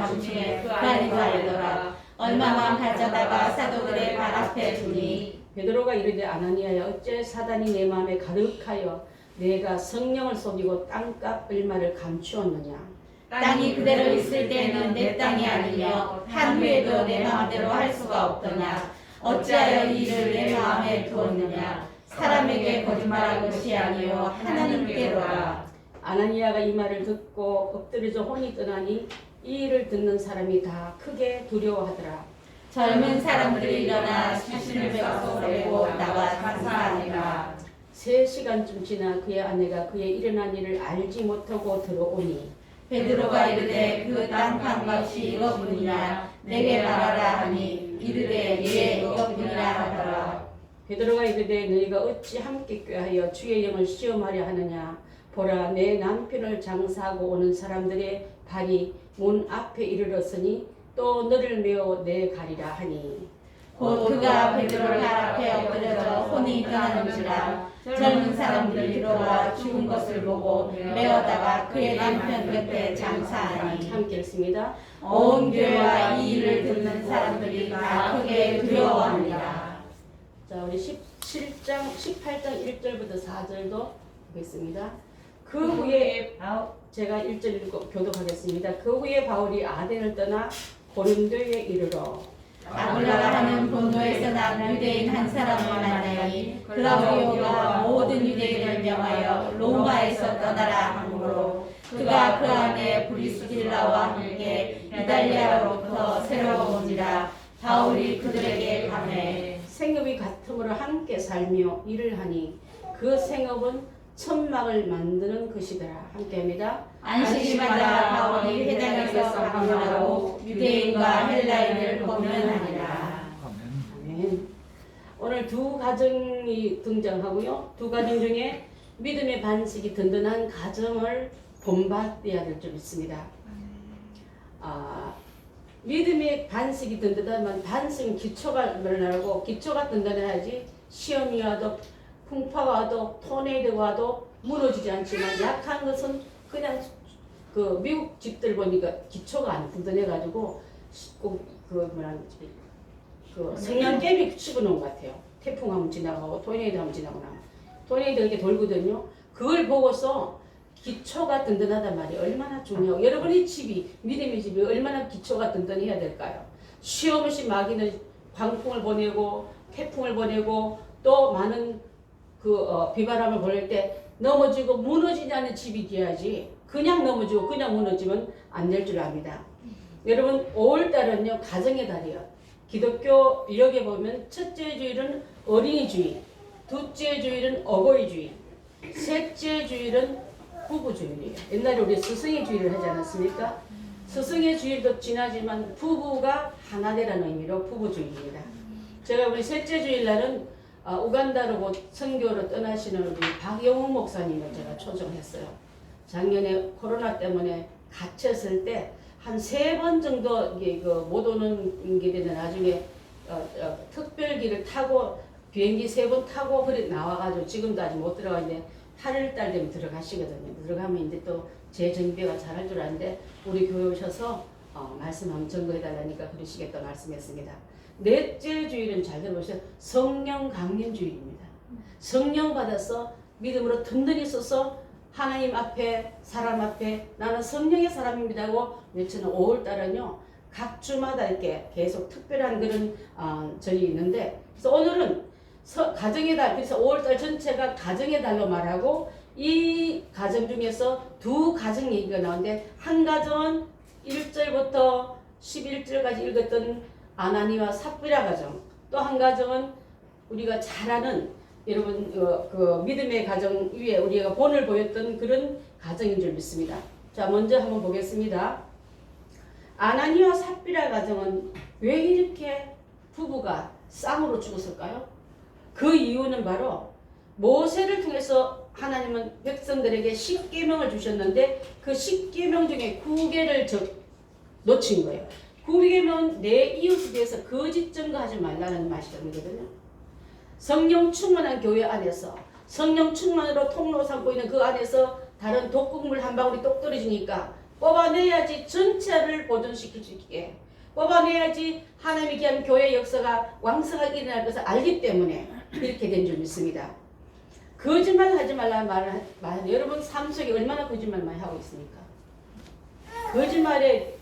감추에 그 안에 달더라. 얼마만 가져다가 사도들의 발 앞에 두니. 베드로가 이르되 아나니아야 어째 사단이 내 마음에 가득하여 내가 성령을 속이고 땅값 얼마를 감추었느냐. 땅이 그대로 있을 때에는 내 땅이 아니며 한 후에도 내 마음대로 할 수가 없더냐. 어찌하여 이를 내 마음에 두었느냐. 사람에게 거짓말할 것이 아니요 하나님께로라. 아나니아가 이 말을 듣고 엎드려져 혼이 떠나니 이 일을 듣는 사람이 다 크게 두려워하더라. 젊은 사람들이 일어나 시신을 베고 내고 나와 감사하니라. 3시간쯤 지나 그의 아내가 그의 일어난 일을 알지 못하고 들어오니 베드로가 이르되 그 땅 값이 이것뿐이냐 내게 말하라 하니 이르되 예 이것뿐이라 하더라. 베드로가 이르되 너희가 어찌 함께 꾀하여 주의 영을 시험하려 하느냐. 보라 내 남편을 장사하고 오는 사람들의 발이 문 앞에 이르렀으니 또 너를 메어 내가리라 하니. 곧 그가 베드로를 발 앞에 엎드려져 혼이 떠나는지라. 젊은 사람들이 들어와 죽은 것을 보고 메어다가 그의 남편 곁에 장사하니. 함께 읽습니다. 온 교회와 이 일을 듣는 사람들이 다 크게 두려워합니다. 자, 우리 18장 1절부터 4절도 보겠습니다. 그 후에 제가 1절 읽고 교독하겠습니다. 그 후에 바울이 아덴을 떠나 고린도에 이르러 아굴라가 하는 본도에서 난 유대인 한 사람을 만나니 글라우디오가 모든 유대인을 명하여 로마에서 떠나라 하므로 그가 그 안에 브리스길라와 함께 이달리아로부터 새로 온지라. 바울이 그들에게 가매 생업이 같음으로 함께 살며 일을 하니 그 생업은 천막을 만드는 것이더라. 함께합니다. 안식일마다 바울이 회당에서 강론하고 유대인과 헬라인을 권면하니라. 아멘. 오늘 두 가정이 등장하고요. 두 가정 중에 믿음의 반석이 든든한 가정을 본받아야 될 줄 믿습니다. 믿음의 반석이 든든하면 반석은 기초가 늘어나고 기초가 든든해야지 시험이 와도 풍파가 와도 토네이도가 와도 무너지지 않지만 약한 것은 그냥 그 미국 집들 보니까 기초가 안 든든해가지고 그 성냥개미 씹어놓은 것 같아요. 태풍 한번 지나가고 토네이도 한번 지나고 나면 토네이도 이렇게 돌거든요. 그걸 보고서 기초가 든든하단 말이에요. 얼마나 중요하고 여러분의 집이 믿음의 집이 얼마나 기초가 든든해야 될까요? 시험 없이 마귀는 광풍을 보내고 태풍을 보내고 또 많은 비바람을 보낼 때 넘어지고 무너지지 않는 집이 돼야지 그냥 넘어지고 그냥 무너지면 안 될 줄 압니다. 여러분 5월달은요 가정의 달이에요. 기독교 이력에 보면 첫째 주일은 어린이주일, 둘째 주일은 어버이주일, 셋째 주일은 부부주일이에요. 옛날에 우리 스승의 주일을 하지 않았습니까? 스승의 주일도 지나지만 부부가 하나 되라는 의미로 부부주일입니다. 제가 우리 셋째 주일날은 우간다로 곧 선교로 떠나시는 우리 박영웅 목사님을 제가 초청했어요. 작년에 코로나 때문에 갇혔을 때 한 3번 정도 못 오는 게 되는 나중에 특별기를 타고 비행기 3번 타고 그래 나와가지고 지금도 아직 못 들어가는데 8월달 되면 들어가시거든요. 들어가면 이제 또 재정비가 잘할 줄 아는데 우리 교회 오셔서 말씀 한번 전거해달라니까 그러시겠다 말씀했습니다. 넷째 주일은 잘 들어보세요. 성령 강림 주일입니다. 성령 받아서 믿음으로 든든히 서서 하나님 앞에 사람 앞에 나는 성령의 사람입니다고 외치는 5월달은요. 각 주마다 이렇게 계속 특별한 그런 절이 있는데 그래서 오늘은 가정의 달, 그래서 5월달 전체가 가정의 달로 말하고 이 가정 중에서 두 가정 얘기가 나오는데 한 가정은 1절부터 11절까지 읽었던 아나니와 삽비라 가정, 또 한 가정은 우리가 잘 아는 여러분 그 믿음의 가정 위에 우리가 본을 보였던 그런 가정인 줄 믿습니다. 자, 먼저 한번 보겠습니다. 아나니와 삽비라 가정은 왜 이렇게 부부가 쌍으로 죽었을까요? 그 이유는 바로 모세를 통해서 하나님은 백성들에게 10계명을 주셨는데 그 10계명 중에 9개를 놓친 거예요. 9계명은 내 이웃에 대해서 거짓 증거하지 말라는 말씀이거든요. 성령 충만한 교회 안에서 성령 충만으로 통로 삼고 있는 그 안에서 다른 독극물 한 방울이 똑 떨어지니까 뽑아내야지 전체를 보존시킬 수 있게 뽑아내야지 하나님이 기한 교회 역사가 왕성하게 일어날 것을 알기 때문에 이렇게 된 줄 믿습니다. 거짓말 하지 말라는 말은 여러분 삶 속에 얼마나 거짓말 많이 하고 있습니까? 거짓말의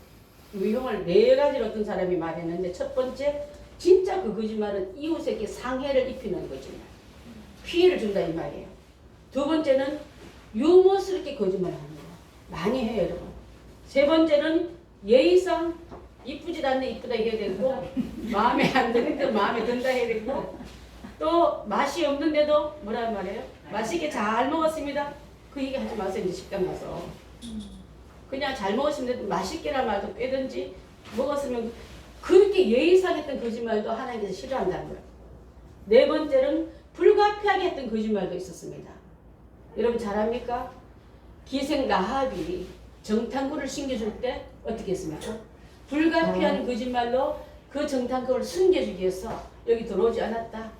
유형을 네 가지로 어떤 사람이 말했는데, 첫 번째, 진짜 그 거짓말은 이웃에게 상해를 입히는 거짓말, 피해를 준다 이 말이에요. 두 번째는 유머스럽게 거짓말하는 거 많이 해요 여러분. 세 번째는 예의상 이쁘지 않네 이쁘다 해야 되고, 마음에 안 드는데 마음에 든다 해야 되고, 또 맛이 없는데도 뭐라는 말이에요? 맛있게 잘 먹었습니다. 그 얘기 하지 마세요. 이제 식당 가서 그냥 잘 먹었으면 맛있게란 말도 빼든지, 먹었으면 그렇게 예의상했던 거짓말도 하나님께서 싫어한다는 거예요. 네 번째는 불가피하게 했던 거짓말도 있었습니다. 여러분 잘 압니까? 기생 라합이 정탐꾼을 숨겨줄 때 어떻게 했습니까? 불가피한 거짓말로 그 정탐꾼을 숨겨주기 위해서 여기 들어오지 않았다,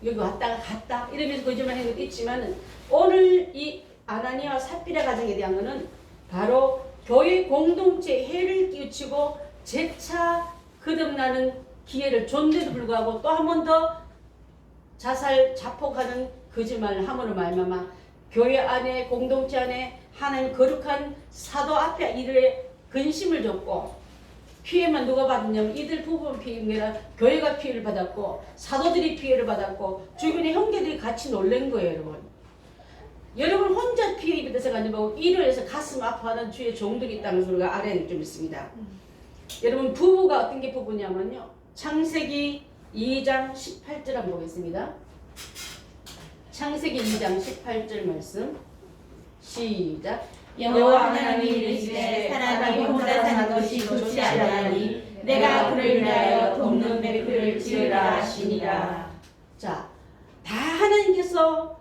여기 왔다가 갔다 이러면서 거짓말한 것도 있지만, 오늘 이 아나니아와 삽비라 가정에 대한 것은 바로 교회 공동체에 해를 끼치고 재차 거듭나는 기회를 줬는데도 불구하고 또 한 번 더 자살 자폭하는 거짓말을 함으로 말미암아 교회 안에 공동체 안에 하나님 거룩한 사도 앞에 이들의 근심을 줬고, 피해만 누가 받았냐면 이들 부부만 피해가 아니라 교회가 피해를 받았고 사도들이 피해를 받았고 주변의 형제들이 같이 놀란 거예요 여러분. 여러분 혼자 피해 입은 데서가 아니고 이를 해서 가슴 아파하는 주의 종들이 있다는 소리가 아래에 좀 있습니다. 여러분 부부가 어떤 게 부부냐면요, 창세기 2장 18절 한번 보겠습니다. 창세기 2장 18절 말씀 시작. 여호와 하나님이 이르시되 사람이 혼자 사는 것이 좋지 아니하니 내가 그를 위하여 돕는 배필을 지으라 하시니라. 자, 다 하나님께서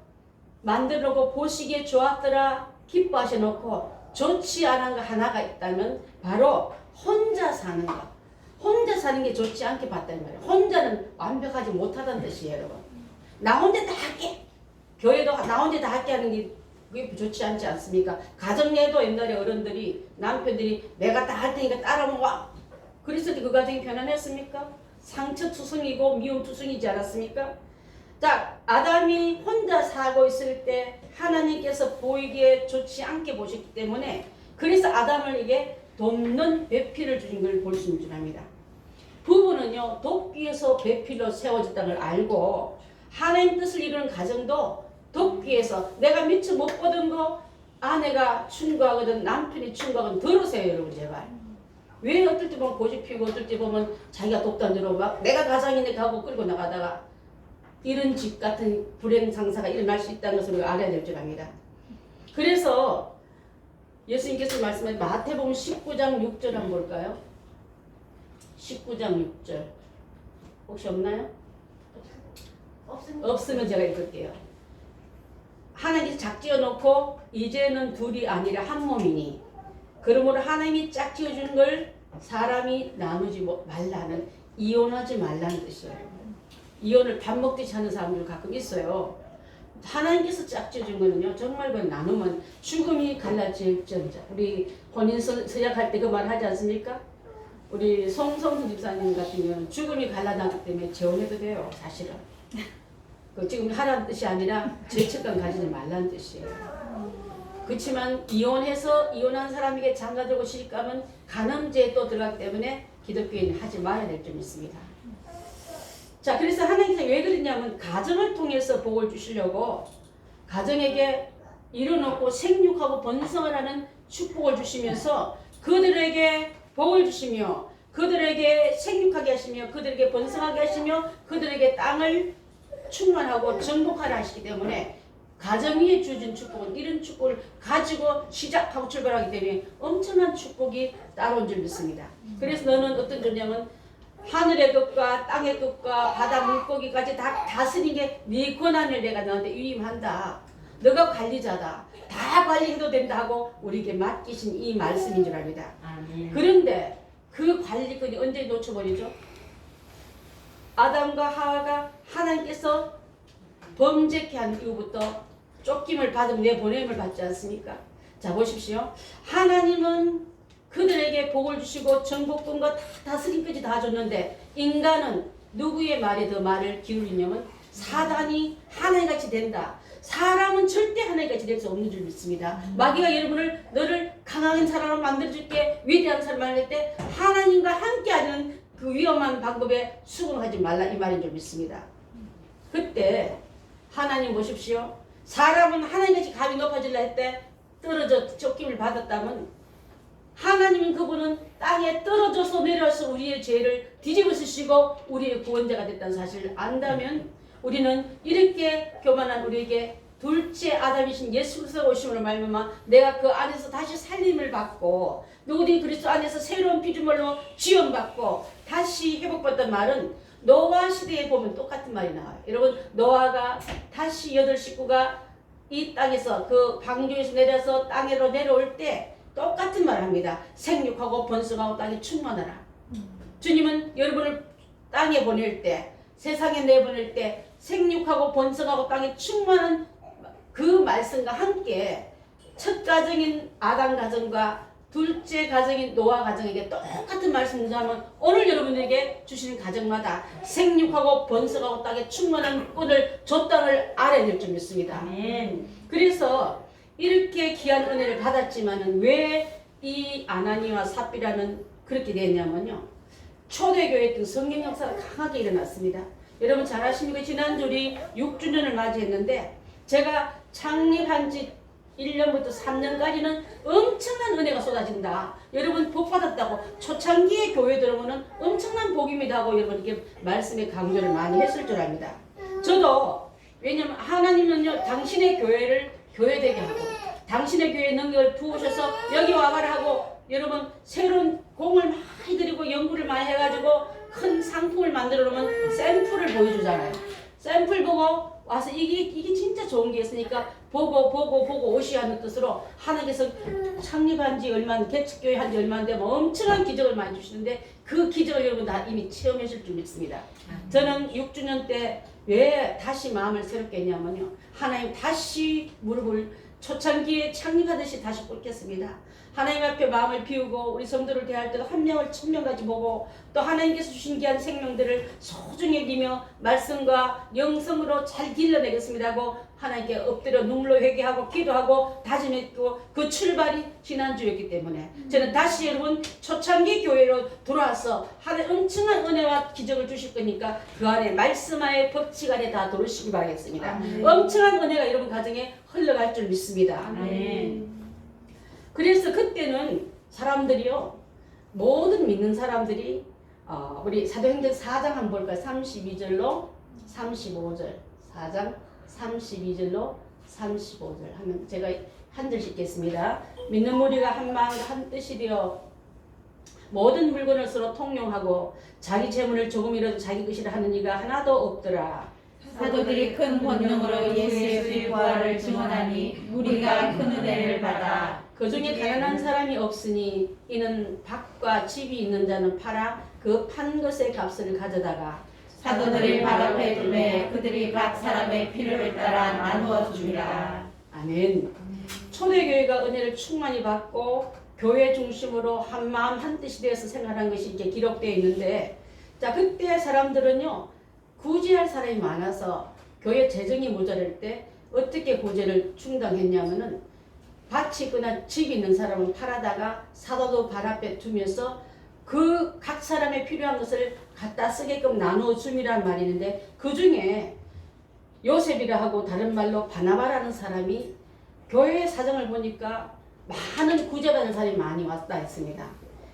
만들어놓고 보시기에 좋았더라 기뻐하셔놓고 좋지 않은 거 하나가 있다면 바로 혼자 사는 거. 혼자 사는 게 좋지 않게 봤다는 말이에요. 혼자는 완벽하지 못하다는 뜻이에요 여러분. 나 혼자 다 할게. 교회도 나 혼자 다 할게 하는 게 그게 좋지 않지 않습니까? 가정내도 옛날에 어른들이 남편들이 내가 다 할 테니까 따라오면 와. 그랬을 때 그 가정이 편안했습니까? 상처투성이고 미움투성이지 않았습니까? 자, 아담이 혼자 살고 있을 때 하나님께서 보이기에 좋지 않게 보셨기 때문에 그래서 아담을 이게 돕는 배필을 주신 걸 볼 수 있는 줄 압니다. 부부는요, 돕기 위해서 배필로 세워졌다는 걸 알고 하나님 뜻을 이루는 가정도 돕기 위해서 내가 미처 못 보던 거 아내가 충고하거든 남편이 충고하거든 들으세요 여러분 제발. 왜 어떨 때 보면 고집 피우고 어떨 때 보면 자기가 돕다 들어 막 내가 가장인데 하고 끌고 나가다가 이런 집 같은 불행 상사가 일어날 수 있다는 것을 우리가 알아야 될 줄 압니다. 그래서 예수님께서 말씀하신 마태복음 19장 6절 한번 볼까요? 19장 6절 혹시 없나요? 없으면 제가 읽을게요. 하나님이 짝지어 놓고 이제는 둘이 아니라 한 몸이니 그러므로 하나님이 짝지어 준 걸 사람이 나누지 말라는, 이혼하지 말라는 뜻이에요. 이혼을 밥 먹듯이 하는 사람들 가끔 있어요. 하나님께서 짝지어 준 거는요 정말 그 나누면 죽음이 갈라질전자. 우리 혼인 서약할 때 그 말 하지 않습니까? 우리 송성수 집사님 같은 경우는 죽음이 갈라나기 때문에 재혼해도 돼요 사실은. 그 지금 하라는 뜻이 아니라 죄책감 가지지 말라는 뜻이에요. 그렇지만 이혼해서 이혼한 사람에게 장가들고 시집가면 간음죄에 또 들어가기 때문에 기독교인은 하지 말아야 될 점이 있습니다. 자, 그래서 하나님께서 왜 그랬냐면 가정을 통해서 복을 주시려고 가정에게 이뤄놓고 생육하고 번성을 하는 축복을 주시면서 그들에게 복을 주시며 그들에게 생육하게 하시며 그들에게 번성하게 하시며 그들에게 땅을 충만하고 정복하라 하시기 때문에 가정 위에 주어진 축복은 이런 축복을 가지고 시작하고 출발하기 때문에 엄청난 축복이 따라온 줄 믿습니다. 그래서 너는 어떤 존재냐면 하늘의 것과 땅의 것과 바다 물고기까지 다 다스리게 네 권한을 내가 너한테 위임한다. 너가 관리자다. 다 관리해도 된다 하고 우리에게 맡기신 이 말씀인 줄 압니다. 그런데 그 관리권이 언제 놓쳐버리죠? 아담과 하와가 하나님께서 범죄케 한 이후부터 쫓김을 받으면 내보냄을 받지 않습니까? 자 보십시오. 하나님은 그들에게 복을 주시고 정복권과 다 다스림까지 다 줬는데 인간은 누구의 말에 더 말을 기울이냐면 사단이 하나님같이 된다. 사람은 절대 하나님같이 될 수 없는 줄 믿습니다. 마귀가 여러분을 너를 강한 사람으로 만들어줄게 위대한 사람을 할 때 하나님과 함께하는 그 위험한 방법에 수긍하지 말라 이 말인 줄 믿습니다. 그때 하나님 보십시오. 사람은 하나님같이 감이 높아질라 했대 떨어져 쫓김을 받았다면 하나님은 그분은 땅에 떨어져서 내려서 우리의 죄를 뒤집어 쓰시고 우리의 구원자가 됐다는 사실을 안다면 우리는 이렇게 교만한 우리에게 둘째 아담이신 예수 그리스도가 오심으로 말미암아 내가 그 안에서 다시 살림을 받고 누구든지 그리스도 안에서 새로운 피조물로 지원받고 다시 회복받던 말은 노아 시대에 보면 똑같은 말이 나와요. 여러분 노아가 다시 8식구가 이 땅에서 그 방주에서 내려서 땅으로 내려올 때 똑같은 말 합니다. 생육하고 번성하고 땅에 충만하라. 주님은 여러분을 땅에 보낼 때 세상에 내보낼 때 생육하고 번성하고 땅에 충만한 그 말씀과 함께 첫 가정인 아담 가정과 둘째 가정인 노아 가정에게 똑같은 말씀을 하면 오늘 여러분에게 주시는 가정마다 생육하고 번성하고 땅에 충만한 꾼을 줬다를 알아야 될 줄 믿습니다. 아멘. 그래서 이렇게 귀한 은혜를 받았지만은 왜 이 아나니와 삽비라는 그렇게 됐냐면요. 초대교회 때 성령 역사가 강하게 일어났습니다. 여러분 잘 아십니까? 지난주 우리 6주년을 맞이했는데 제가 창립한 지 1년부터 3년까지는 엄청난 은혜가 쏟아진다. 여러분 복 받았다고 초창기의 교회 들어오면 엄청난 복입니다 하고 여러분에게 말씀의 강조를 많이 했을 줄 압니다. 저도 왜냐면 하나님은요 당신의 교회를 교회되게 하고 당신의 교회에 능력을 부으셔서 여기 와봐라 하고 여러분 새로운 공을 많이 들이고 연구를 많이 해가지고 큰 상품을 만들어 놓으면 샘플을 보여주잖아요. 샘플 보고 와서 이게 진짜 좋은 게 있으니까 보고 오시하는 뜻으로 하나님께서 창립한 지 얼마 개척교회 한 지 얼마 안 되면 엄청난 기적을 많이 주시는데 그 기적을 여러분 다 이미 체험하실 줄 믿습니다. 저는 6주년 때 왜 다시 마음을 새롭게 했냐면요. 하나님 다시 무릎을 초창기에 창립하듯이 다시 꿇겠습니다. 하나님 앞에 마음을 비우고 우리 성도를 대할 때도 한 명을 1000명까지 보고 또 하나님께서 주신 귀한 생명들을 소중히 여기며 말씀과 영성으로 잘 길러내겠습니다 하고 하나님께 엎드려 눈물로 회개하고 기도하고 다짐했고 그 출발이 지난주였기 때문에 저는 다시 여러분 초창기 교회로 돌아와서 하나님 엄청난 은혜와 기적을 주실 거니까 그 안에 말씀하에 법칙 안에 다 들어오시기 바라겠습니다. 엄청난 은혜가 여러분 가정에 흘러갈 줄 믿습니다. 그래서 그때는 사람들이요 모든 믿는 사람들이 우리 사도행전 4장 한번 볼까요? 32절로 35절 4장 32절로 35절 하면 제가 한 절씩 읽겠습니다. 믿는 무리가 한 마음과 한 뜻이 되어 모든 물건을 서로 통용하고 자기 재물을 조금이라도 자기 것이라 하는 이가 하나도 없더라. 사도들이 큰 본능으로 예수의 부활을 증언하니 우리가 큰 은혜를 받아 그 중에 가난한 사람이 없으니 이는 밭과 집이 있는 자는 팔아 그 판 것의 값을 가져다가 사도들이 받아해 주매 그들이 각 사람의 필요에 따라 나누어 줍니다. 아멘. 초대교회가 은혜를 충만히 받고 교회 중심으로 한 마음 한 뜻이 되어서 생활한 것이 이렇게 기록되어 있는데 자 그때 사람들은요 구제할 사람이 많아서 교회 재정이 모자랄 때 어떻게 구제를 충당했냐면은 밭이 있거나 집이 있는 사람은 팔아다가 사도도 발 앞에 두면서 그 각 사람의 필요한 것을 갖다 쓰게끔 나누어 줌이란 말이 있는데 그 중에 요셉이라 하고 다른 말로 바나바라는 사람이 교회의 사정을 보니까 많은 구제받는 사람이 많이 왔다 했습니다.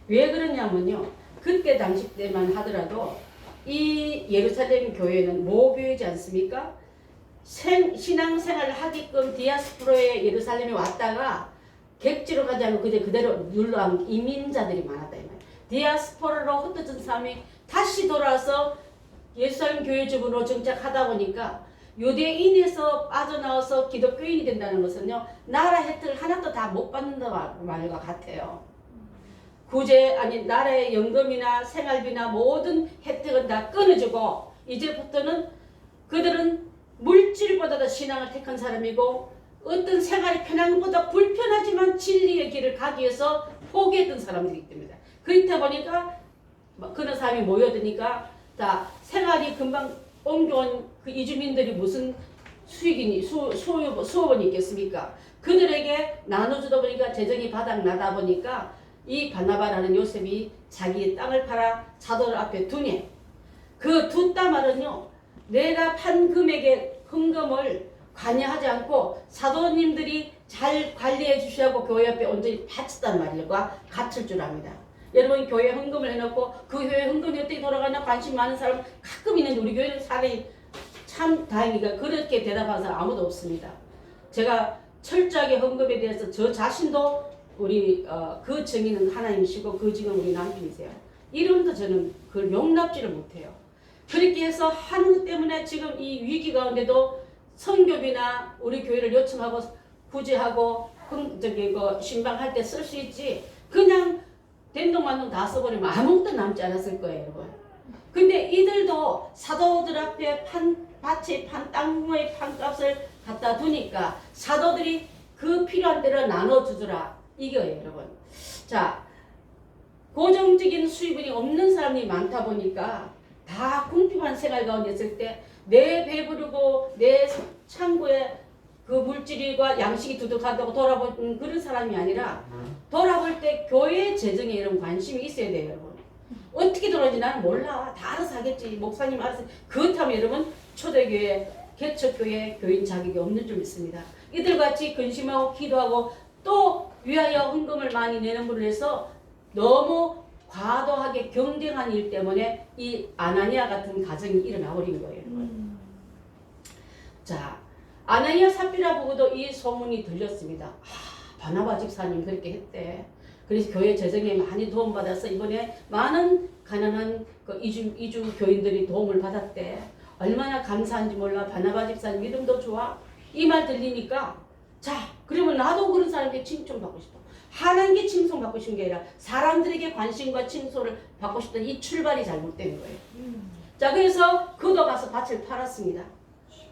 왜 그러냐면요. 그때 당시 때만 하더라도 이 예루살렘 교회는 모교회지 않습니까? 신앙생활을 하게끔 디아스포라에 예루살렘에 왔다가 객지로 가지 않고 그대로 눌러앉은 이민자들이 많았다 이 말이에요. 디아스포라로 흩어진 사람이 다시 돌아와서 예루살렘 교회 집으로 정착하다 보니까 유대인에서 빠져나와서 기독교인이 된다는 것은요 나라 혜택을 하나도 다 못 받는다는 말과 같아요. 구제 아니 나라의 연금이나 생활비나 모든 혜택은 다 끊어주고 이제부터는 그들은 물질보다도 신앙을 택한 사람이고 어떤 생활이 편한 것보다 불편하지만 진리의 길을 가기 위해서 포기했던 사람들이기 때문에 그렇다 보니까 그런 사람이 모여드니까 다 생활이 금방 옮겨온 그 이주민들이 무슨 수익이니 수업원이 있겠습니까? 그들에게 나눠주다 보니까 재정이 바닥나다 보니까 이 바나바라는 요셉이 자기의 땅을 팔아 사도들 앞에 두니 그 두 따말은요 내가 판 금액의 헌금을 관여하지 않고 사도님들이 잘 관리해 주시라고 교회 앞에 온전히 바쳤단 말이과 같을 줄 압니다. 여러분 교회 헌금을 해놓고 그 교회 헌금이 어떻게 돌아가나 관심 많은 사람 가끔 있는데 우리 교회는 사람이 참 다행이가 그렇게 대답하는 사람 아무도 없습니다. 제가 철저하게 헌금에 대해서 저 자신도 우리 그 정의는 하나님이시고 그 지금 우리 남편이세요. 이름도 저는 그걸 용납지를 못해요. 그렇게 해서 하는 것 때문에 지금 이 위기 가운데도 선교비나 우리 교회를 요청하고 구제하고 신방할 때 쓸 수 있지 그냥 된동만동 다 써버리면 아무것도 남지 않았을 거예요 여러분. 근데 이들도 사도들 앞에 밭에 판 땅의 판값을 갖다 두니까 사도들이 그 필요한 대로 나눠주더라 이거예요 여러분. 자 고정적인 수입이 없는 사람이 많다 보니까 다 궁핍한 생활 가운데 있을 때 내 배부르고 내 창고에 그 물질과 양식이 두둑하다고 돌아보는 그런 사람이 아니라 돌아볼 때 교회 재정에 이런 관심이 있어야 돼요 여러분. 어떻게 돌아오는지 나는 몰라. 다 알아서 하겠지. 목사님 알아서. 그렇다면 여러분 초대교회 개척교회 교인 자격이 없는 줄 믿습니다. 이들같이 근심하고 기도하고 또 위하여 헌금을 많이 내는 분을 해서 너무 과도하게 경쟁한 일 때문에 이 아나니아 같은 가정이 일어나 버린 거예요. 자, 아나니아 삽비라 보고도 이 소문이 들렸습니다. 바나바 집사님 그렇게 했대. 그래서 교회 재정에 많이 도움받아서 이번에 많은 가난한 그 이주 교인들이 도움을 받았대. 얼마나 감사한지 몰라. 바나바 집사님 이름도 좋아. 이 말 들리니까 자 그러면 나도 그런 사람에게 칭송받고 싶어. 하나님께 칭송받고 싶은 게 아니라 사람들에게 관심과 칭송을 받고 싶던 이 출발이 잘못된 거예요. 자 그래서 그도 가서 밭을 팔았습니다.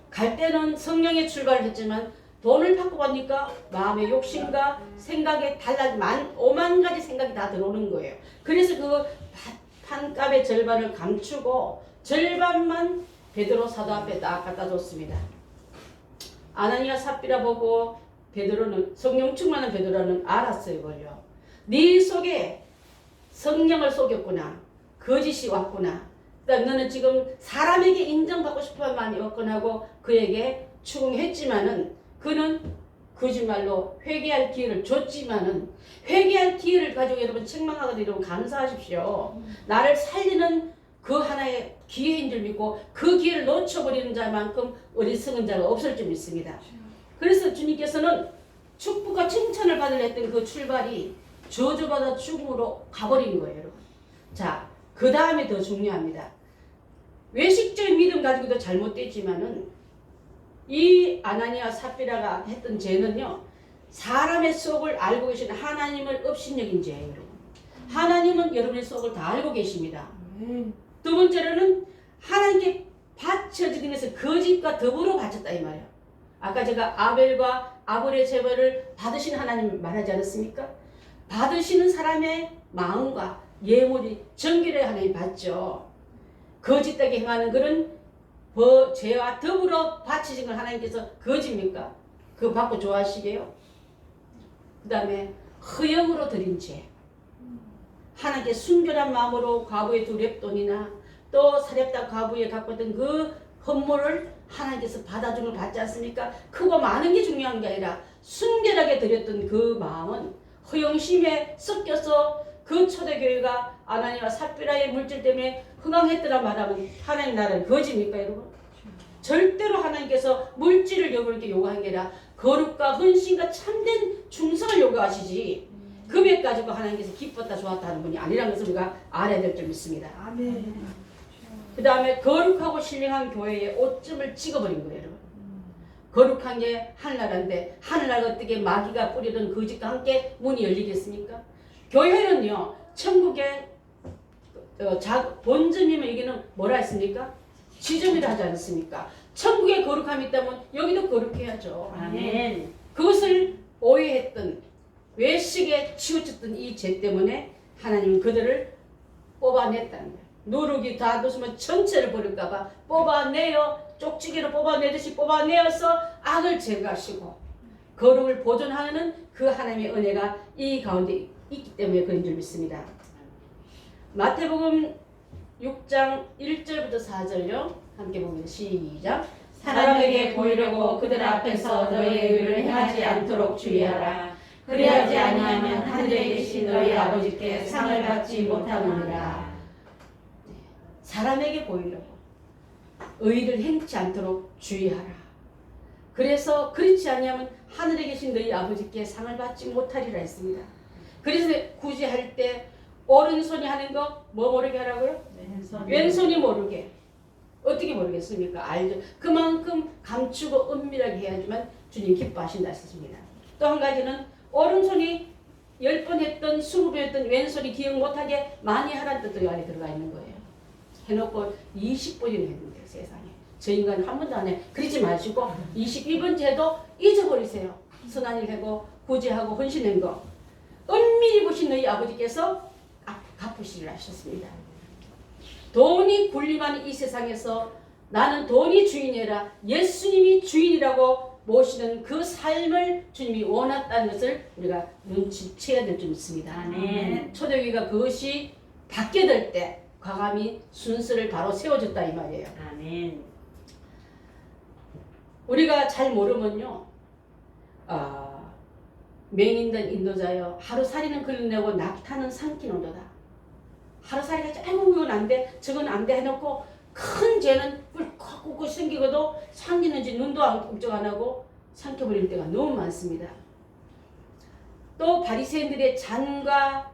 갈 때는 성령의 출발을 했지만 돈을 받고 가니까 마음의 욕심과 생각에 오만 가지 생각이 다 들어오는 거예요. 그래서 그 판값의 절반을 감추고 절반만 베드로 사도 앞에 딱 갖다 줬습니다. 아나니아 삽비라 보고 베드로는 성령 충만한 베드로는 알았어요. 걸려. 네 속에 성령을 속였구나. 거짓이 왔구나. 그러니까 너는 지금 사람에게 인정받고 싶어하는 마음이 없거나 하고 그에게 추궁했지만은 그는 거짓말로 회개할 기회를 줬지만은 회개할 기회를 가지고 여러분 책망하거나 여러분 감사하십시오. 나를 살리는 그 하나의 기회인 줄 믿고 그 기회를 놓쳐버리는 자만큼 어리석은 자가 없을 줄 믿습니다. 그래서 주님께서는 축복과 칭찬을 받으려 했던 그 출발이 저주받아 죽음으로 가버린 거예요. 여러분. 자, 그 다음에 더 중요합니다. 외식적인 믿음 가지고도 잘못됐지만은 이 아나니아 삽비라가 했던 죄는요. 사람의 속을 알고 계신 하나님을 업신여긴 죄예요. 여러분. 하나님은 여러분의 속을 다 알고 계십니다. 두 번째로는 하나님께 바쳐지기 위해서 거짓과 더불어 바쳤다 이 말이에요. 아까 제가 아벨과 아볼의 제벌을 받으신 하나님 말하지 않았습니까? 받으시는 사람의 마음과 예물이 정결해 하나님 받죠. 거짓되게 행하는 그런 죄와 더불어 바치신 걸 하나님께서 거짓입니까? 그거 받고 좋아하시게요? 그 다음에 허영으로 드린 죄. 하나님께 순결한 마음으로 과부의 두 렙돈이나 또 사렙다 과부에 갖고 있던 그 헌물을 하나님께서 받아준 걸 받지 않습니까? 크고 많은 게 중요한 게 아니라 순결하게 드렸던 그 마음은 허영심에 섞여서 그 초대교회가 아나니아 삽비라의 물질 때문에 흥황했더라 말하면 하나님 나라는 거짓입니까 여러분? 절대로 하나님께서 물질을 여러분께 요구한 게 아니라 거룩과 헌신과 참된 충성을 요구하시지 금액 가지고 하나님께서 기뻤다 좋았다 하는 분이 아니라는 것을 우리가 알아야 될 줄 믿습니다. 아멘. 그 다음에 거룩하고 신령한 교회에 오점을 찍어버린 거예요 여러분. 거룩한 게 하늘나라인데 하늘나라가 어떻게 마귀가 뿌리던 거짓과 함께 문이 열리겠습니까? 교회는요 천국의 본점이면 여기는 뭐라 했습니까? 지점이라 하지 않습니까? 천국에 거룩함이 있다면 여기도 거룩해야죠. 아멘. 그것을 오해했던 외식에 치우쳤던 이 죄 때문에 하나님은 그들을 뽑아냈다는 거예요. 누룩이 다 돋으면 전체를 버릴까봐 뽑아내어 쪽지기로 뽑아내듯이 뽑아내어서 악을 제거하시고 거룩을 보존하는 그 하나님의 은혜가 이 가운데 있기 때문에 그런 줄 믿습니다. 마태복음 6장 1절부터 4절요. 함께 보겠습니다. 시작. 사람에게 보이려고 그들 앞에서 너희의 의를 행하지 않도록 주의하라. 그리하지 아니하면 하늘에 계신 너희 아버지께 상을 받지 못하느니라. 사람에게 보이려고 의를 행치 않도록 주의하라. 그래서 그렇지 아니하면 하늘에 계신 너희 아버지께 상을 받지 못하리라 했습니다. 그래서 굳이 할 때 오른손이 하는 거 뭐 모르게 하라고요? 왼손이 모르게. 어떻게 모르겠습니까? 알죠. 그만큼 감추고 은밀하게 해야지만 주님 기뻐하신다 했습니다. 또 한 가지는 오른손이 10번 했던 20번 했던 왼손이 기억 못하게 많이 하라는 뜻도 이 안에 들어가 있는 거예요. 해놓고 20번이나 했는데 세상에. 저 인간 한 번도 안 해. 그러지 마시고 21번째 해도 잊어버리세요. 선한 일 하고 구제하고 헌신한 거. 은밀히 보신 너희 아버지께서 갚으시리라 하셨습니다. 돈이 군림하는 이 세상에서 나는 돈이 주인이라 예수님이 주인이라고 모시는 그 삶을 주님이 원했다는 것을 우리가 눈치채야 될 줄 믿습니다. 아멘. 초대교회가 그것이 받게 될 때 과감히 순서를 바로 세워줬다 이 말이에요. 아멘. 우리가 잘 모르면요. 맹인된 인도자여 하루살이는 걸려내고 낙타는 삼키는도다. 하루살이가 조금 이건 안 돼, 저건 안 돼 해놓고 큰 죄는 꿀꺽꿀꺽 생기고도 삼키는지 눈도 걱정 안 하고 삼켜버릴 때가 너무 많습니다. 또 바리새인들의 잔과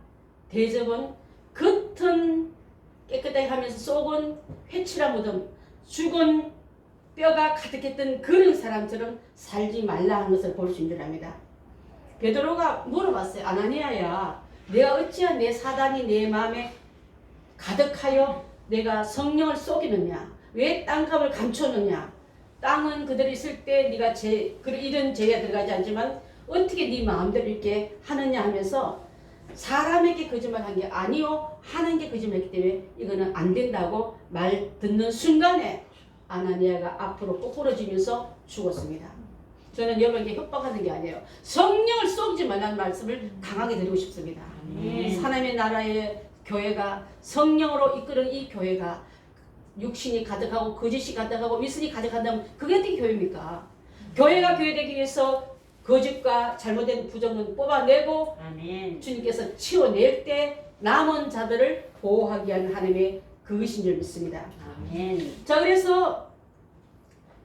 대접은 겉은 깨끗하게 하면서 속은 회칠한 무덤, 죽은 뼈가 가득했던 그런 사람처럼 살지 말라 하는 것을 볼 수 있는 줄 압니다. 베드로가 물어봤어요. 아나니아야, 내가 어찌한 내 사단이 내 마음에 가득하여 내가 성령을 쏘기느냐? 왜 땅값을 감추느냐? 땅은 그대로 있을 때 네가 이런 죄에 들어가지 않지만 어떻게 네 마음대로 이렇게 하느냐 하면서 사람에게 거짓말한 게 아니요 하는 게 거짓말이기 때문에 이거는 안 된다고 말 듣는 순간에 아나니아가 앞으로 꼬꾸러지면서 죽었습니다. 저는 여러분에게 협박하는 게 아니에요. 성령을 쏘지 말라는 말씀을 강하게 드리고 싶습니다. 하나님의 나라의 교회가 성령으로 이끄는 이 교회가 육신이 가득하고 거짓이 가득하고 미신이 가득한다면 그게 어떻게 교회입니까? 교회가 교회되기 위해서 거짓과 잘못된 부정은 뽑아내고 아멘. 주님께서 치워낼 때 남은 자들을 보호하기 위한 하나님의 그것인 줄 믿습니다. 아멘. 자, 그래서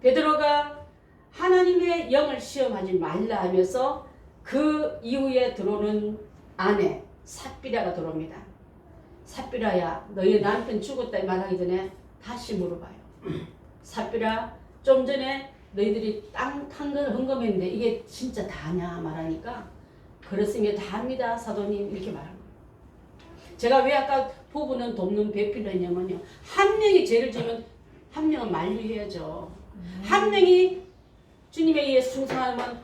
베드로가 하나님의 영을 시험하지 말라 하면서 그 이후에 들어오는 아내 삽비라가 들어옵니다. 삽비라야, 너희 남편 죽었다 말하기 전에 다시 물어봐요. 삽비라, 좀 전에 너희들이 땅 탄 걸 헌금했는데 이게 진짜 다냐 말하니까 그렇습니다. 다합니다 사도님 이렇게 말하는 거예요. 제가 왜 아까 부부는 돕는 배필을 했냐면요. 한 명이 죄를 지면 한 명은 만류해야죠. 한 명이 주님에 의해 충성하면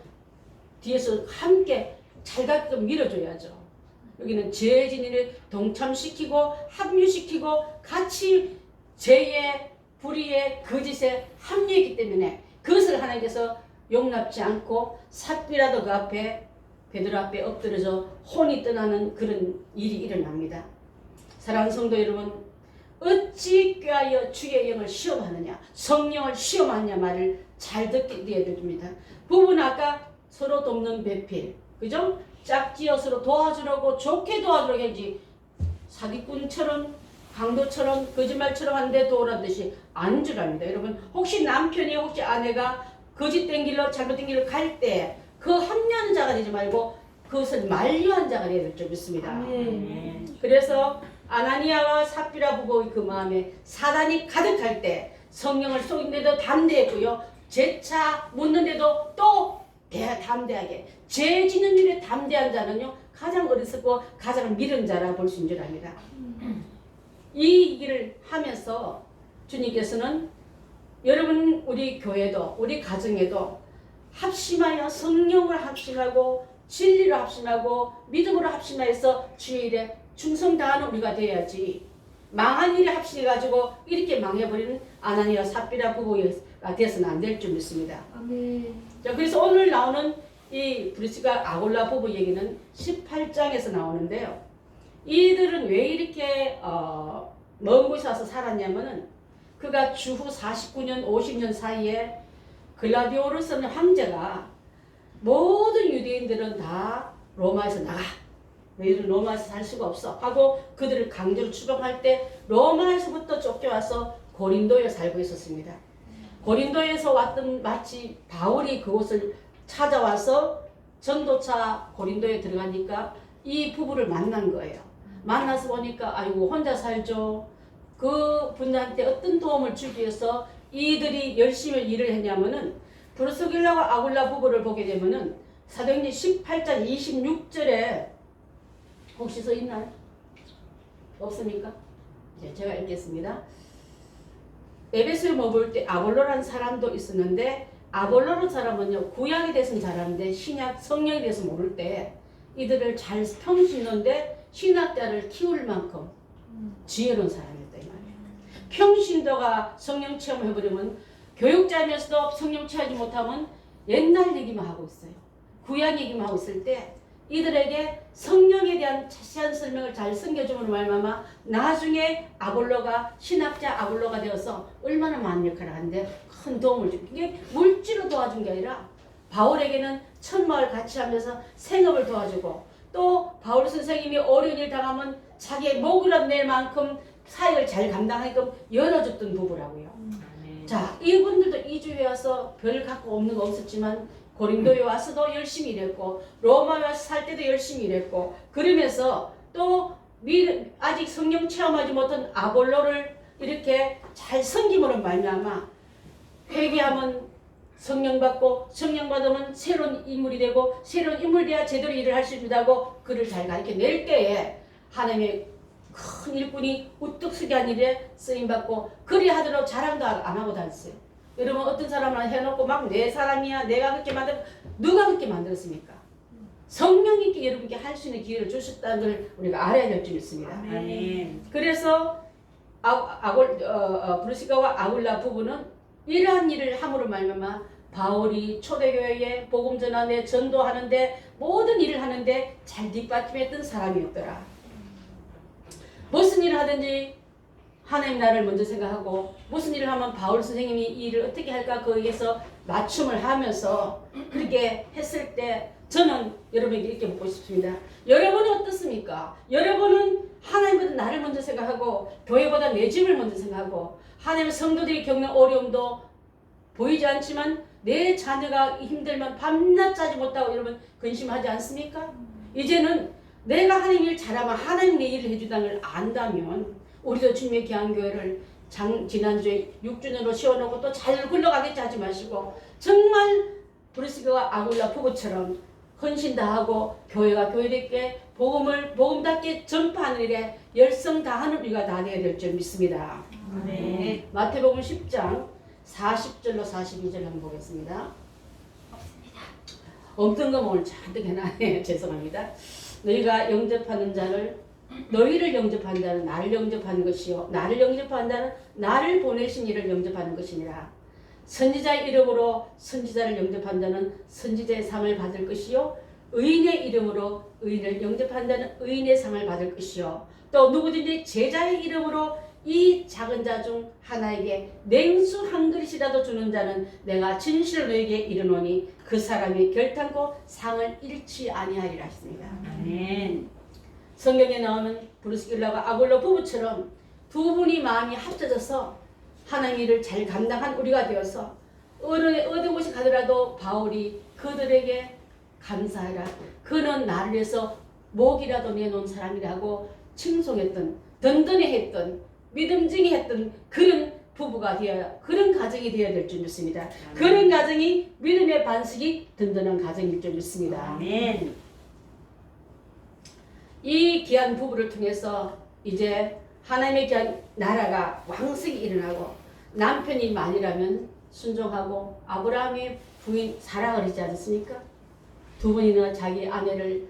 뒤에서 함께 잘가끔 밀어줘야죠. 여기는 죄 진리를 동참시키고 합류시키고 같이 죄의 불의의 거짓에 합류했기 때문에 그것을 하나님께서 용납지 않고 삽비라도 그 앞에 베드로 앞에 엎드려져 혼이 떠나는 그런 일이 일어납니다. 사랑하는 성도 여러분, 어찌 꾀하여 주의 영을 시험하느냐, 성령을 시험하느냐 말을 잘 듣게 되어야 됩니다. 부부는 아까 서로 돕는 배필, 그죠? 짝지어 서로 도와주려고 좋게 도와주려고 해야지 사기꾼처럼 강도처럼 거짓말처럼 하는데 도우라는 듯이 안 줄합니다. 여러분, 혹시 남편이 혹시 아내가 거짓된 길로 잘못된 길로 갈 때 그 합류하는 자가 되지 말고 그것을 만류한 자가 되어야 될 줄 믿습니다. 아멘. 그래서 아나니아와 삽비라 부부의 그 마음에 사단이 가득할 때 성령을 쏘는데도 담대했고요. 재차 묻는데도 또 담대하게 죄 지는 일에 담대한 자는요 가장 어리석고 가장 미련 자라 볼 수 있는 줄 압니다. 이 일을 하면서 주님께서는 여러분 우리 교회도 우리 가정에도 합심하여 성령을 합심하고 진리로 합심하고 믿음으로 합심하여서 주의 일에 충성 다하는 우리가 되어야지. 망한 일에 합심해가지고 이렇게 망해버리는 아나니와 삽비라 부부가 되어서는 안 될 줄 믿습니다. 아멘. 자, 그래서 오늘 나오는 이 브리스가 아골라 부부 얘기는 18장에서 나오는데요. 이들은 왜 이렇게 먼 곳에 와서 살았냐면은 그가 주후 49년 50년 사이에 글라디오루스는 황제가 모든 유대인들은 다 로마에서 나가. 너희들은 로마에서 살 수가 없어 하고 그들을 강제로 추방할 때 로마에서부터 쫓겨와서 고린도에 살고 있었습니다. 고린도에서 왔던 마치 바울이 그곳을 찾아와서 전도차 고린도에 들어가니까 이 부부를 만난 거예요. 만나서 보니까 아이고 혼자 살죠. 그 분한테 어떤 도움을 주기 위해서 이들이 열심히 일을 했냐면은 브리스길라와 아굴라 부부를 보게 되면은 사도행전 18장 26절에 혹시 써 있나요? 없습니까? 이제 제가 읽겠습니다. 에베소를 머물 때 아볼로라는 사람도 있었는데 아볼로라는 사람은요 구약에 대해서는 잘 아는데 신약 성령에 대해서 모를 때 이들을 잘 평신도인데 신학자를 키울 만큼 지혜로운 사람이었다 이 말이에요. 평신도가 성령 체험을 해버리면 교육자면서도 성령 체험하지 못하면 옛날 얘기만 하고 있어요. 구약 얘기만 하고 있을 때 이들에게 성령에 대한 자세한 설명을 잘 섬겨주므로 말미암아 나중에 아볼로가 신학자 아볼로가 되어서 얼마나 많은 역할을 하는데 큰 도움을 주고 이게 물질로 도와준 게 아니라 바울에게는 천막을 같이 하면서 생업을 도와주고 또 바울 선생님이 어려운 일 당하면 자기의 목이라도 낼 만큼 사역을 잘 감당하게끔 열어줬던 부부라고요. 자, 이분들도 이주에 와서 별 갖고 없는 거 없었지만 고린도에 와서도 열심히 일했고 로마에 와서 살 때도 열심히 일했고 그러면서 또 아직 성령 체험하지 못한 아볼로를 이렇게 잘 섬김으로 말미암아 회개하면 성령 받고 성령 받으면 새로운 인물이 되고 새로운 인물이 돼야 제대로 일을 할 수 있다고 그를 잘 가르쳐 낼 때에 하나님의 큰 일꾼이 우뚝 서게 한 일에 쓰임받고 그리 하도록 자랑도 안 하고 다녔어요. 여러분 어떤 사람을 해놓고 막 내 사람이야 내가 그렇게 누가 그렇게 만들었습니까? 성령님께 여러분께 할 수 있는 기회를 주셨다는 걸 우리가 알아야 될 줄 믿습니다. 아멘. 그래서 브리스가와 아굴라 부부는 이러한 일을 함으로 말미암아 바울이 초대교회에 복음 전하는데 전도하는데 모든 일을 하는데 잘 뒷받침했던 사람이었더라. 무슨 일을 하든지 하나님 나를 먼저 생각하고 무슨 일을 하면 바울 선생님이 이 일을 어떻게 할까 거기에서 맞춤을 하면서 그렇게 했을 때 저는 여러분에게 이렇게 묻고 싶습니다. 여러분은 어떻습니까? 여러분은 하나님보다 나를 먼저 생각하고 교회보다 내 집을 먼저 생각하고 하나님의 성도들이 겪는 어려움도 보이지 않지만 내 자녀가 힘들면 밤낮 자지 못하고 여러분 근심하지 않습니까? 이제는 내가 하나님 일 잘하면 하나님 내 일을 해주다는 걸 안다면 우리도 주님의 귀한 교회를 지난주에 6주년으로 세워놓고 또 잘 굴러가겠지 하지 마시고 정말 브리스가와 아굴라 부부처럼 헌신 다하고 교회가 교회답게 복음답게 전파하는 일에 열성 다하는 우리가 다 되어야 될 줄 믿습니다. 네. 마태복음 10장 40절로 42절 한번 보겠습니다. 없던 거 오늘 잔뜩 해놨네요. 죄송합니다. 너희가 영접하는 자를 너희를 영접한 자는 나를 영접하는 것이요 나를 영접한 자는 나를 보내신 이를 영접하는 것이니라. 선지자의 이름으로 선지자를 영접한 자는 선지자의 상을 받을 것이요 의인의 이름으로 의인을 영접한 자는 의인의 상을 받을 것이요 또 누구든지 제자의 이름으로 이 작은 자 중 하나에게 냉수 한 그릇이라도 주는 자는 내가 진실로 너에게 이르노니 그 사람이 결탄코 상을 잃지 아니하리라 했습니다. 아멘. 성경에 나오는 브리스길라와 아굴라 부부처럼 두 분이 마음이 합쳐져서 하나님 일을 잘 감당한 우리가 되어서 어느 곳에 가더라도 바울이 그들에게 감사하라. 그는 나를 위해서 목이라도 내놓은 사람이라고 칭송했던 든든해했던 믿음직이 했던 그런 부부가 되어야 그런 가정이 되어야 될 줄 믿습니다. 그런 가정이 믿음의 반석이 든든한 가정일 줄 믿습니다. 아멘. 이 귀한 부부를 통해서 이제 하나님의 귀한 나라가 왕성히 일어나고 남편이 만이라면 순종하고 아브라함의 부인 사랑을 하지 않습니까? 두 분이나 자기 아내를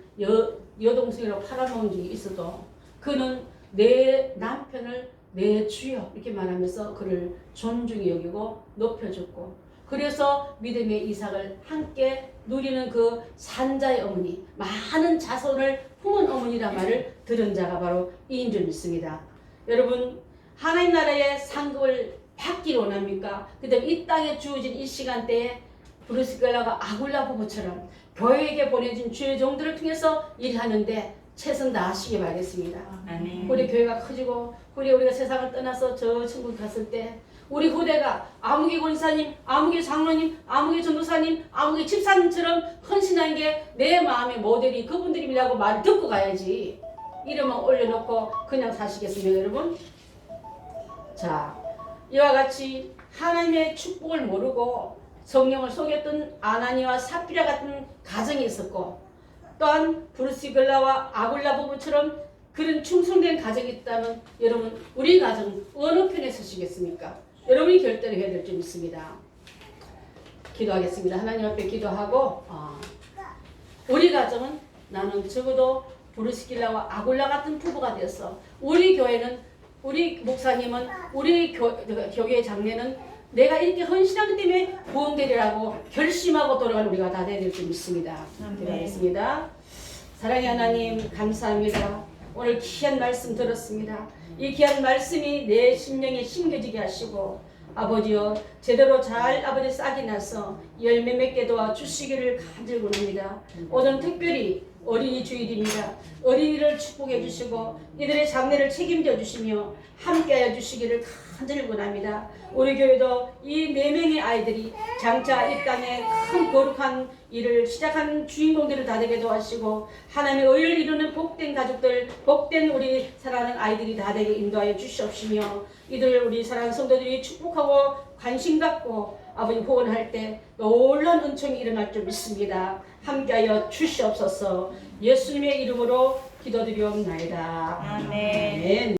여동생으로 팔아먹은 적이 있어도 그는 내 남편을 내 주여 이렇게 말하면서 그를 존중히 여기고 높여줬고, 그래서 믿음의 이삭을 함께 누리는 그 산자의 어머니, 많은 자손을 품은 어머니란 말을 들은 자가 바로 이인 줄 믿습니다. 여러분, 하나님 나라의 상급을 받기를 원합니까? 그 다음에 이 땅에 주어진 이 시간대에 브리스길라와 아굴라 부부처럼 교회에게 보내준 주의 종들을 통해서 일하는데 최선 다하시기 바라겠습니다. 아멘. 우리 교회가 커지고 우리가 세상을 떠나서 저 천국 갔을 때 우리 후대가 아무개 권사님, 아무개 장로님, 아무개 전도사님, 아무개 집사님처럼 헌신한 게 내 마음의 모델이 그분들이라고 말을 듣고 가야지. 이름만 올려놓고 그냥 사시겠습니까, 여러분? 자, 이와 같이 하나님의 축복을 모르고 성령을 속였던 아나니와 삽비라 같은 가정이 있었고, 또한 브리스길라와 아굴라 부부처럼 그런 충성된 가정이 있다면 여러분, 우리 가정 어느 편에 서시겠습니까? 여러분이 결단을 해야 될 줄 믿습니다. 기도하겠습니다. 하나님 앞에 기도하고 우리 가정은 나는 적어도 브리스길라와 아굴라 같은 부부가 되어서, 우리 교회는, 우리 목사님은, 우리 교회 장례는 내가 이렇게 헌신하기 때문에 구원되리라고 결심하고 돌아가는 우리가 다 되야 될 줄 믿습니다. 기도하겠습니다. 사랑의 하나님, 감사합니다. 오늘 귀한 말씀 들었습니다. 이 귀한 말씀이 내 심령에 심겨지게 하시고, 아버지여, 제대로 잘 아버지 싹이 나서 열매 맺게 도와 주시기를 간절히 원합니다. 오늘 특별히 어린이 주일입니다. 어린이를 축복해 주시고 이들의 장래를 책임져 주시며 함께하여 주시기를 간절히 원합니다. 우리 교회도 이 4명의 아이들이 장차 이 땅에 큰 거룩한 일을 시작하는 주인공들을 다 되게 도와주시고, 하나님의 의를 이루는 복된 가족들, 복된 우리 사랑하는 아이들이 다 되게 인도하여 주시옵시며, 이들 우리 사랑하는 성도들이 축복하고 관심 갖고 아버지 후원할 때 놀라운 은총이 일어날 줄 믿습니다. 함께하여 주시옵소서. 예수님의 이름으로 기도드리옵나이다. 아멘. 아멘.